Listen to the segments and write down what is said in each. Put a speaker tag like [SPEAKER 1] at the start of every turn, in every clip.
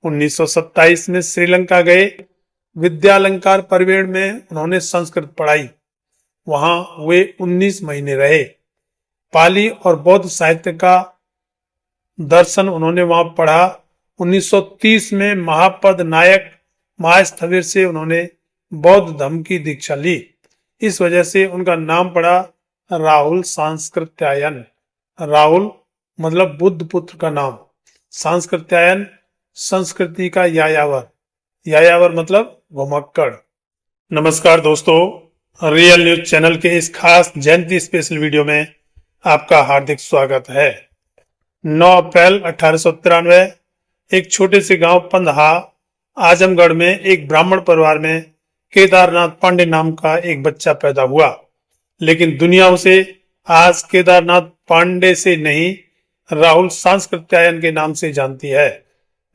[SPEAKER 1] 1927 में श्रीलंका गए। विद्यालंकार परिवेण में उन्होंने संस्कृत पढ़ाई। वहां वे 19 महीने रहे। पाली और बौद्ध साहित्य का दर्शन उन्होंने वहां पढ़ा। 1930 में महापद नायक महास्थविर से उन्होंने बौद्ध धर्म की दीक्षा ली। इस वजह से उनका नाम पड़ा राहुल सांस्कृत्यायन। राहुल मतलब बुद्ध पुत्र का नाम, सांस्कृत्यायन संस्कृति का यायावर, यायावर मतलब घुमक्कड़। नमस्कार दोस्तों, रियल न्यूज चैनल के इस खास जयंती स्पेशल वीडियो में आपका हार्दिक स्वागत है। 9 अप्रैल 1893 एक छोटे से गांव पंदहा आजमगढ़ में एक ब्राह्मण परिवार में केदारनाथ पांडे नाम का एक बच्चा पैदा हुआ। लेकिन दुनिया उसे आज केदारनाथ पांडे से नहीं, राहुल सांस्कृत्यायन के नाम से जानती है,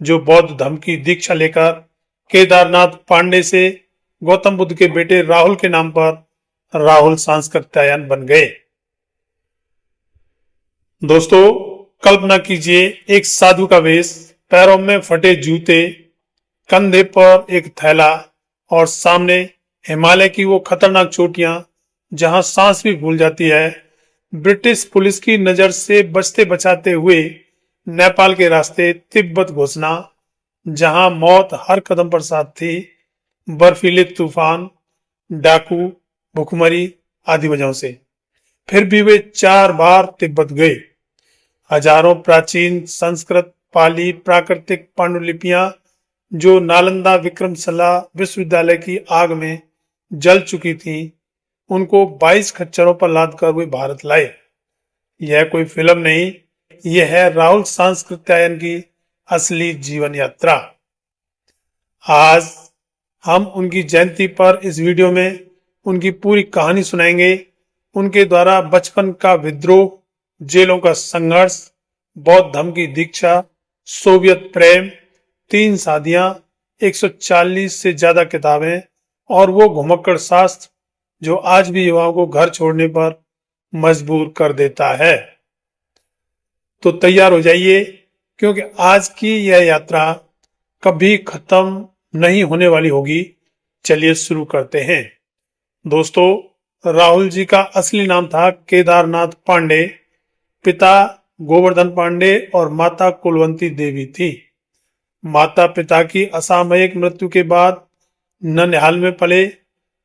[SPEAKER 1] जो बौद्ध धर्म की दीक्षा लेकर केदारनाथ पांडे से गौतम बुद्ध के बेटे राहुल के नाम पर राहुल सांस्कृत्यायन बन गए। दोस्तों, कल्पना कीजिए एक साधु का वेश, पैरों में फटे जूते, कंधे पर एक थैला और सामने हिमालय की वो खतरनाक चोटियां जहां सांस भी भूल जाती है। ब्रिटिश पुलिस की नजर से बचते बचाते हुए नेपाल के रास्ते तिब्बत घुसना, जहां मौत हर कदम पर साथ थी। बर्फीले तूफान, डाकू, भुखमरी आदि वजहों से फिर भी वे 4 बार तिब्बत गए। हजारों प्राचीन संस्कृत, पाली, प्राकृतिक पांडुलिपियां जो नालंदा विक्रमशिला विश्वविद्यालय की आग में जल चुकी थी, उनको 22 खच्चरों पर लादकर वे भारत लाए। यह कोई फिल्म नहीं, यह है राहुल सांस्कृत्यायन की असली जीवन यात्रा। आज हम उनकी जयंती पर इस वीडियो में उनकी पूरी कहानी सुनाएंगे। उनके द्वारा बचपन का विद्रोह, जेलों का संघर्ष, बौद्ध धर्म की दीक्षा, सोवियत प्रेम, 3 शादियां, 140 से ज्यादा किताबें और वो घुमक्कड़ शास्त्र जो आज भी युवाओं को घर छोड़ने पर मजबूर कर देता है। तो तैयार हो जाइए, क्योंकि आज की यह यात्रा कभी खत्म नहीं होने वाली होगी। चलिए शुरू करते हैं। दोस्तों, राहुल जी का असली नाम था केदारनाथ पांडे। पिता गोवर्धन पांडे और माता कुलवंती देवी थी। माता पिता की असामयिक मृत्यु के बाद ननिहाल में पले।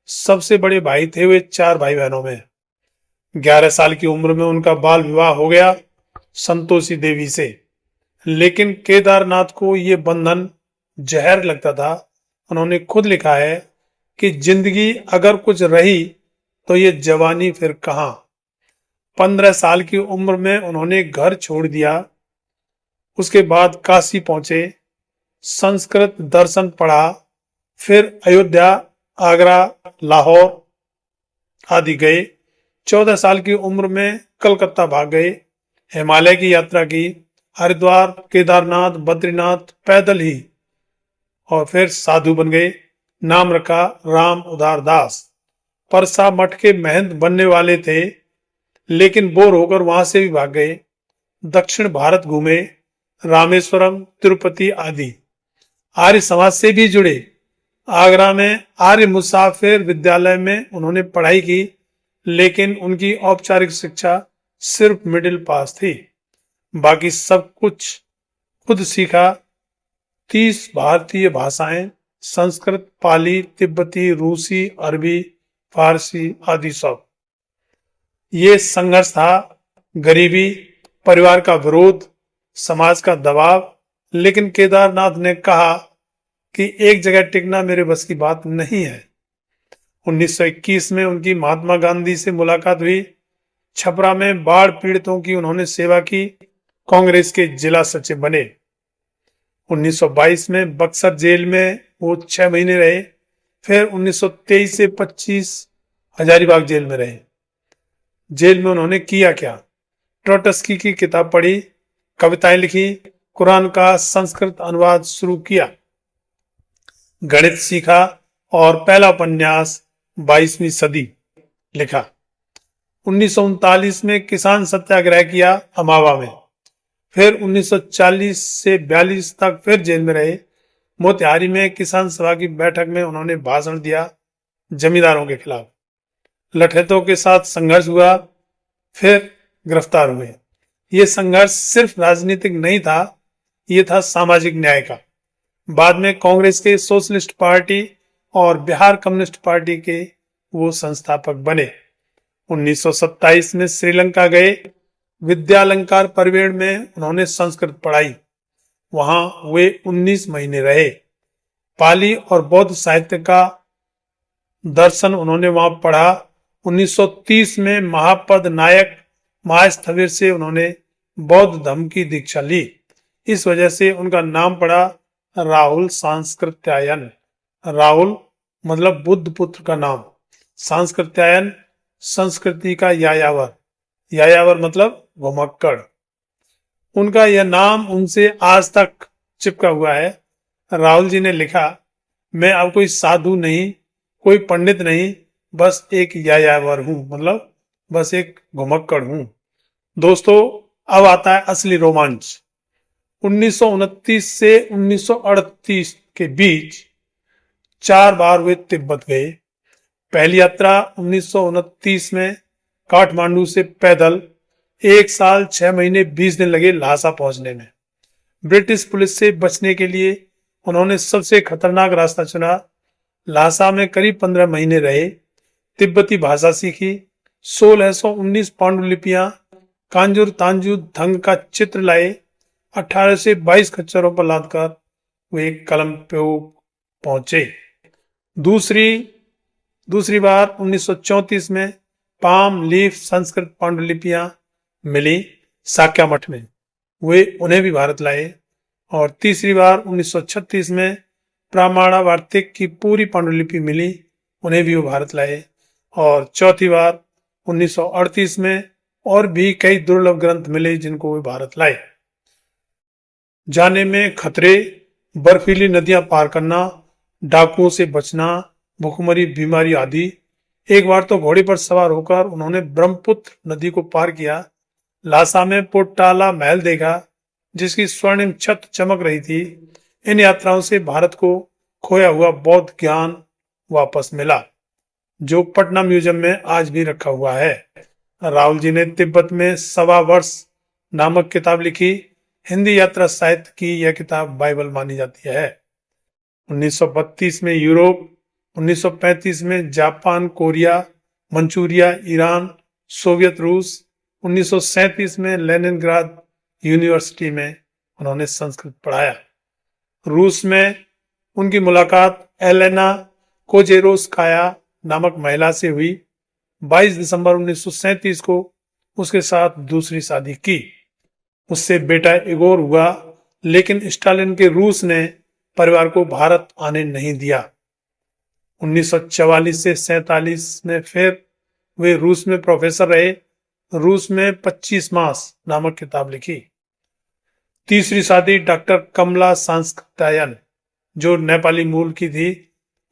[SPEAKER 1] सबसे बड़े भाई थे वे 4 भाई बहनों में। 11 साल की उम्र में उनका बाल विवाह हो गया संतोषी देवी से। लेकिन केदारनाथ को ये बंधन जहर लगता था। उन्होंने खुद लिखा है कि जिंदगी अगर कुछ रही तो ये जवानी फिर कहां। 15 साल की उम्र में उन्होंने घर छोड़ दिया। उसके बाद काशी पहुंचे, संस्कृत दर्शन पढ़ा, फिर अयोध्या, आगरा, लाहौर आदि गए। 14 साल की उम्र में कलकत्ता भाग गए। हिमालय की यात्रा की, हरिद्वार, केदारनाथ, बद्रीनाथ पैदल ही, और फिर साधु बन गए। नाम रखा राम उदार दास। परसा मठ के महंत बनने वाले थे, लेकिन बोर होकर वहां से भी भाग गए। दक्षिण भारत घूमे, रामेश्वरम, तिरुपति आदि। आर्य समाज से भी जुड़े। आगरा में आर्य मुसाफिर विद्यालय में उन्होंने पढ़ाई की, लेकिन उनकी औपचारिक शिक्षा सिर्फ मिडिल पास थी। बाकी सब कुछ खुद सीखा। 30 भारतीय भाषाएं, संस्कृत, पाली, तिब्बती, रूसी, अरबी, फारसी आदि सब। ये संघर्ष था। गरीबी, परिवार का विरोध, समाज का दबाव। लेकिन केदारनाथ ने कहा कि एक जगह टिकना मेरे बस की बात नहीं है। 1921 में उनकी महात्मा गांधी से मुलाकात हुई। छपरा में बाढ़ पीड़ितों की उन्होंने सेवा की। कांग्रेस के जिला सचिव बने। 1922 में बक्सर जेल में वो 6 महीने रहे। फिर 1923 से 25 हजारीबाग जेल में रहे। जेल में उन्होंने किया क्या? ट्रोट्स्की की किताब पढ़ी, कविताएं लिखी, कुरान का संस्कृत अनुवाद शुरू किया, गणित सीखा और पहला उपन्यास 22वीं सदी लिखा। 1939 में किसान सत्याग्रह किया अमावा में। फिर 1940 से 42 तक फिर जेल में रहे। मोतिहारी में किसान सभा की बैठक में उन्होंने भाषण दिया जमींदारों के खिलाफ। लठैतों के साथ संघर्ष हुआ, फिर गिरफ्तार हुए। ये संघर्ष सिर्फ राजनीतिक नहीं था, ये था सामाजिक न्याय का। बाद में कांग्रेस के सोशलिस्ट पार्टी और बिहार कम्युनिस्ट पार्टी के वो संस्थापक बने। 1927 में श्रीलंका गए। विद्यालंकार परिवेड़ में उन्होंने संस्कृत पढ़ाई। वहां वे 19 महीने रहे। पाली और बौद्ध साहित्य का दर्शन उन्होंने वहां पढ़ा। 1930 में महापद नायक महास्थविर से उन्होंने बौद्ध धर्म की दीक्षा ली। इस वजह से उनका नाम पड़ा राहुल सांस्कृत्यायन। राहुल मतलब बुद्ध पुत्र का नाम, सांस्कृत्यायन संस्कृति का यायावर, यायावर मतलब घुमक्कड़। उनका यह नाम उनसे आज तक चिपका हुआ है। राहुल जी ने लिखा, मैं अब कोई साधु नहीं, कोई पंडित नहीं, बस एक यायावर हूं, मतलब बस एक घुमक्कड़ हूं। दोस्तों, अब आता है असली रोमांच। 1929 से 1938 के बीच 4 बार वे तिब्बत गए। पहली यात्रा 1929 में काठमांडू से पैदल 1 साल 6 महीने 20 दिन लगे ल्हासा पहुंचने में। ब्रिटिश पुलिस से बचने के लिए उन्होंने सबसे खतरनाक रास्ता चुना। ल्हासा में करीब 15 महीने रहे। तिब्बती भाषा सीखी। 1619 पांडुलिपियां, कांजुर तांजू धंग का चित्र लाए। 18 से 22 खच्चरों पर लादकर वे कलम पे पहुंचे। दूसरी बार 1934 में पाम लीफ संस्कृत पांडुलिपियां मिली साक्या मठ में, वे उन्हें भी भारत लाए। और तीसरी बार 1936 में प्रामाणा वार्तिक की पूरी पांडुलिपि मिली, उन्हें भी वो भारत लाए। और चौथी बार 1938 में और भी कई दुर्लभ ग्रंथ मिले जिनको वे भारत लाए। जाने में खतरे, बर्फीली नदियां पार करना, डाकुओं से बचना, भूखमरी बीमारी आदि। एक बार तो घोड़े पर सवार होकर उन्होंने ब्रह्मपुत्र नदी को पार किया। ल्हासा में पोट्टाला महल देखा जिसकी स्वर्णिम छत चमक रही थी। इन यात्राओं से भारत को खोया हुआ बौद्ध ज्ञान वापस मिला, जो पटना म्यूजियम में आज भी रखा हुआ है। राहुल जी ने तिब्बत में 1.25 वर्ष नामक किताब लिखी। हिंदी यात्रा साहित्य की यह किताब बाइबल मानी जाती है। 1932 में यूरोप, 1935 में Japan, Korea, Manchuria, Iran, Soviet रूस, 1937 में लेनिनग्राद यूनिवर्सिटी में उन्होंने संस्कृत पढ़ाया। रूस में उनकी मुलाकात एलेना कोजेरोस्काया नामक महिला से हुई। 22 दिसंबर 1937 को उसके साथ दूसरी शादी की। उससे बेटा इगोर हुआ, लेकिन स्टालिन के रूस ने परिवार को भारत आने नहीं दिया। 1944 से 47 में फिर वे रूस में प्रोफेसर रहे। रूस में 25 मास नामक किताब लिखी। तीसरी शादी डॉक्टर कमला सांस्कृत्यायन, जो नेपाली मूल की थी,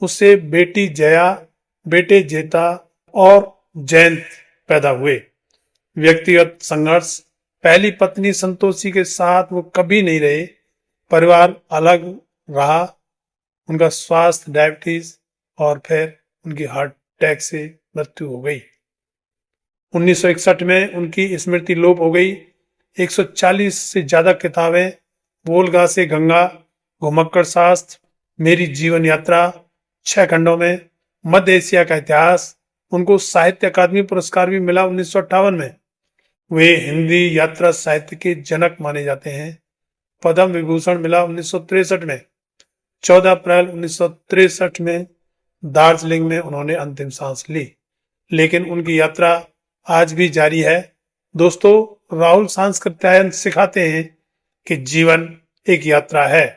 [SPEAKER 1] उससे बेटी जया, बेटे जेता और जयंत पैदा हुए। व्यक्तिगत संघर्ष, पहली पत्नी संतोषी के साथ वो कभी नहीं रहे, परिवार अलग रहा। उनका स्वास्थ्य, डायबिटीज और फिर उनकी हार्ट अटैक से मृत्यु हो गई। 1961 में उनकी स्मृति लोप हो गई। 140 से ज्यादा किताबें, वोल्गा से गंगा, घुमक्कड़ शास्त्र, मेरी जीवन यात्रा, 6 खंडों में, मध्य एशिया का इतिहास। उनको साहित्य अकादमी पुरस्कार भी मिला 1958 में। वे हिंदी यात्रा साहित्य के जनक माने जाते हैं। पद्म विभूषण मिला 1963 में। 14 अप्रैल 1963 में दार्जिलिंग में उन्होंने अंतिम सांस ली, लेकिन उनकी यात्रा आज भी जारी है। दोस्तों, राहुल सांस्कृत्यायन सिखाते हैं कि जीवन एक यात्रा है।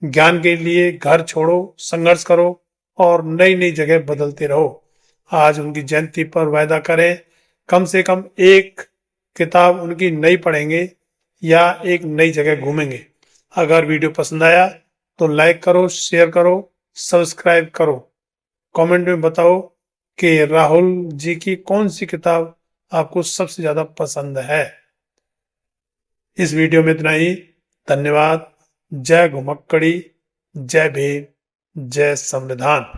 [SPEAKER 1] ज्ञान के लिए घर छोड़ो, संघर्ष करो और नई नई जगह बदलते रहो। आज उनकी जयंती पर वायदा करें, कम से कम एक किताब उनकी नई पढ़ेंगे या एक नई जगह घूमेंगे। अगर वीडियो पसंद आया तो लाइक करो, शेयर करो, सब्सक्राइब करो। कमेंट में बताओ कि राहुल जी की कौन सी किताब आपको सबसे ज्यादा पसंद है। इस वीडियो में इतना ही। धन्यवाद। जय घुमक्कड़ी, जय भीम, जय संविधान।